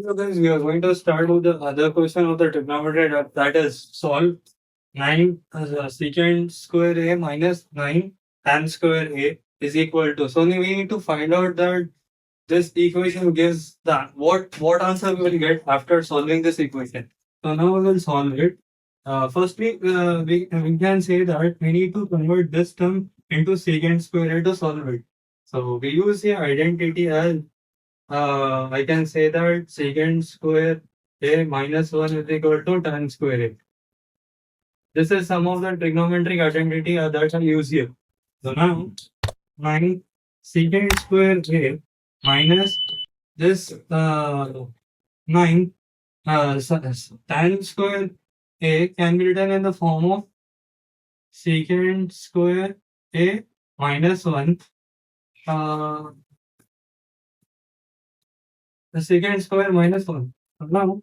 So guys, we are going to start with the other question of the trigonometry, that is solve 9 secant square A minus 9 tan square A is equal to. So we need to find out that this equation gives that what answer we will get after solving this equation. So now we will solve it. Firstly, we can say that we need to convert this term into secant square A to solve it. So we use the identity as I can say that secant square A minus 1 is equal to tan square A. This is some of the trigonometric identity that I use here. So now, my secant square A minus this 9 tan square A can be written in the form of secant square A minus 1 the secant square minus 1. So now,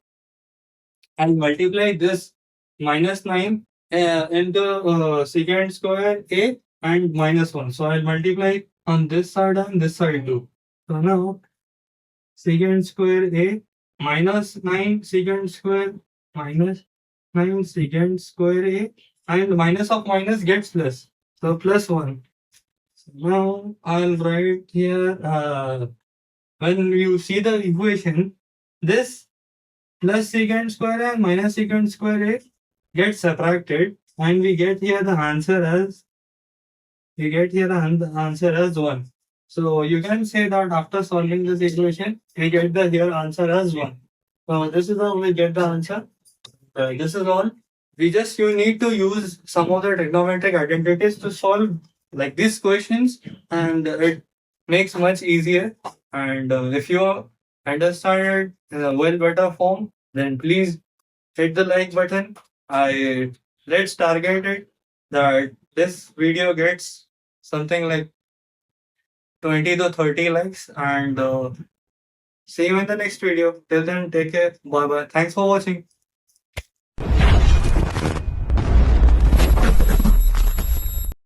I'll multiply this minus 9 into secant square A and minus 1. So I'll multiply on this side and this side too. So now secant square A minus 9 secant square minus 9 secant square A, and minus of minus gets plus. So plus 1. So now I'll write here when you see the equation, this plus secant square and minus secant square A get subtracted, and we get here the answer as 1. So you can say that after solving this equation, we get the here answer as 1. So this is how we get the answer. This is all. You need to use some of the trigonometric identities to solve like these questions, and it makes much easier. And if you understand it in a well better form, then please hit the like button. Let's target it that this video gets something like 20 to 30 likes, and see you in the next video. Till then, take care. Bye bye. Thanks for watching.